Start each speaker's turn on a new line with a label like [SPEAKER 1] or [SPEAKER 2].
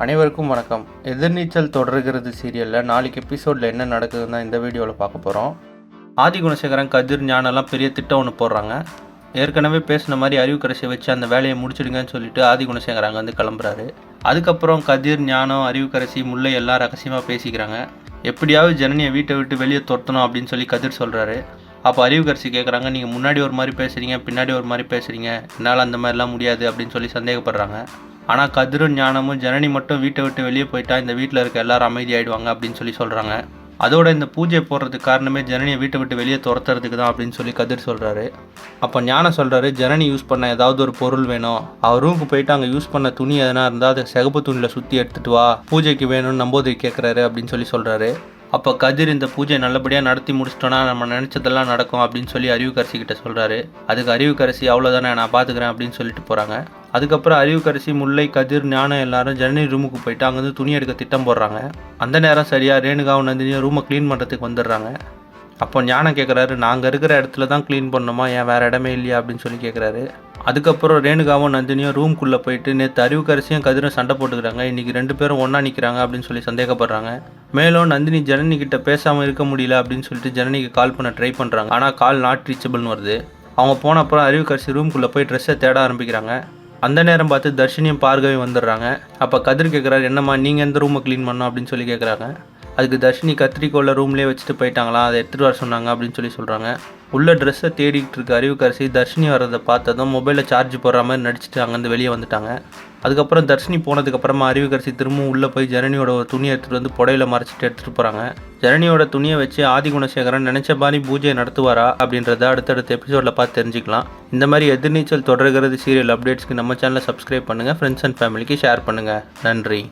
[SPEAKER 1] அனைவருக்கும் வணக்கம். எதிர்நீச்சல் தொடர்கிறது சீரியலில் நாளைக்கு எபிசோடில் என்ன நடக்குதுன்னு தான் இந்த வீடியோவில் பார்க்க போகிறோம். ஆதி குணசேகரன், கதிர், ஞானெல்லாம் பெரிய திட்டம் ஒன்று போடுறாங்க. ஏற்கனவே பேசின மாதிரி அறிவுக்கரசியை வச்சு அந்த வேலையை முடிச்சிடுங்கன்னு சொல்லிட்டு ஆதி குணசேகரன் அங்கே வந்து கிளம்புறாரு. அதுக்கப்புறம் கதிர், ஞானம், அறிவுக்கரசி, முல்லை எல்லாம் ரகசியமாக பேசிக்கிறாங்க. எப்படியாவது ஜனனியை வீட்டை விட்டு வெளியே துரத்தணும் அப்படின்னு சொல்லி கதிர் சொல்கிறாரு. அப்போ அறிவுக்கரசி கேட்குறாங்க, நீங்கள் முன்னாடி ஒரு மாதிரி பேசுகிறீங்க, பின்னாடி ஒரு மாதிரி பேசுகிறீங்க, என்னால் அந்த மாதிரிலாம் முடியாது அப்படின்னு சொல்லி சந்தேகப்படுறாங்க. ஆனால் கதிரும் ஞானமும் ஜனனி மட்டும் வீட்டை விட்டு வெளியே போயிட்டா இந்த வீட்டில் இருக்க எல்லாரும் அமைதியாகிடுவாங்க அப்படின்னு சொல்லி சொல்கிறாங்க. அதோட இந்த பூஜை போடுறதுக்கு காரணமே ஜனனியை வீட்டை விட்டு வெளியே துரத்துறதுக்கு தான் அப்படின்னு சொல்லி கதிர் சொல்கிறாரு. அப்போ ஞானம் சொல்கிறாரு, ஜனனி யூஸ் பண்ண ஏதாவது ஒரு பொருள் வேணும், அவர் ரூமுக்கு போயிட்டு அங்கே யூஸ் பண்ண துணி எதனா இருந்தால் அதை சிகப்பு துணியில் சுற்றி எடுத்துகிட்டு வா, பூஜைக்கு வேணும்னு நம்போதை கேட்குறாரு அப்படின்னு சொல்லி சொல்கிறாரு. அப்போ கதிர், இந்த பூஜை நல்லபடியாக நடத்தி முடிச்சிட்டோன்னா நம்ம நினச்சதெல்லாம் நடக்கும் அப்படின்னு சொல்லி அறிவுக்கரசி கிட்ட சொல்கிறாரு. அதுக்கு அறிவுக்கரசி, அவ்வளோதானே, நான் பார்த்துக்கிறேன் அப்படின்னு சொல்லிட்டு போகிறாங்க. அதுக்கப்புறம் அறிவுக்கரசி, முல்லை, கதிர், ஞானம் எல்லாரும் ஜனனி ரூமுக்கு போயிட்டு அங்கேருந்து துணி எடுக்க திட்டம் போடுறாங்க. அந்த நேரம் சரியாக ரேணுகாவும் நந்தினியும் ரூமை க்ளீன் பண்ணுறதுக்கு வந்துடுறாங்க. அப்போ ஞானம் கேட்குறாரு, நாங்கள் இருக்கிற இடத்துல தான் க்ளீன் பண்ணணுமா, ஏன் வேறு இடமே இல்லையா அப்படின்னு சொல்லி கேட்குறாரு. அதுக்கப்புறம் ரேணுகாவும் நந்தினியும் ரூம்குள்ளே போயிட்டு நேற்று அறிவுக்கரசியும் கதிரும் சண்டை போட்டுக்கிறாங்க, இன்றைக்கி 2 பேரும் ஒன்றா நிற்கிறாங்க அப்படின்னு சொல்லி சந்தேகப்படுறாங்க. மேலும் நந்தினி ஜனனி கிட்ட பேசாமல் இருக்க முடியல அப்படின்னு சொல்லிட்டு ஜனனிக்கு கால் பண்ண ட்ரை பண்ணுறாங்க. ஆனால் கால் நாட் ரீச்சபிள்னு வருது. அவங்க போன அப்புறம் அறிவுக்கரசி ரூம்குள்ளே போய் ட்ரெஸ்ஸை தேட ஆரம்பிக்கிறாங்க. அந்த நேரம் பார்த்து தர்ஷினியும் பார்கவியும் வந்துடுறாங்க. அப்போ கதிர் கேட்குறாரு, என்னம்மா நீங்கள் எந்த ரூமை க்ளீன் பண்ணோம் அப்படின்னு சொல்லி கேட்குறாங்க. அதுக்கு தர்ஷினி, கத்திரிக்கோளை ரூம்லேயே வச்சுட்டு போயிட்டாங்களா, அதை எடுத்துகிட்டு வர சொன்னாங்க அப்படின்னு சொல்லி சொல்கிறாங்க. உள்ள ட்ரெஸ்ஸை தேடிக்கிட்டு இருக்க அறிவுக்கரசி தர்ஷினி வர்றதை பார்த்ததும் மொபைலில் சார்ஜ் போடுற மாதிரி நடிச்சுட்டு அங்கேருந்து வெளியே வந்துட்டாங்க. அதுக்கப்புறம் தர்ஷினி போனதுக்கப்புறமா அறிவுக்கரசி திரும்பவும் உள்ளே போய் ஜனனியோட ஒரு துணியை எடுத்துகிட்டு வந்து புடையில மறைச்சிட்டு எடுத்துகிட்டு போகிறாங்க. ஜனனியோட துணியை வச்சு ஆதி குணசேகரன் நினச்ச மாதிரி பூஜையை நடத்துவாரா அப்படின்றத அடுத்தடுத்த எபிசோடில் பார்த்து தெரிஞ்சுக்கலாம். இந்த மாதிரி எதிர்நீச்சல் தொடர்கிறது சீரியல் அப்டேட்ஸ்க்கு நம்ம சேனலை சப்ஸ்கிரைப் பண்ணுங்கள், ஃப்ரெண்ட்ஸ் அண்ட் ஃபேமிலிக்கு ஷேர் பண்ணுங்கள். நன்றி.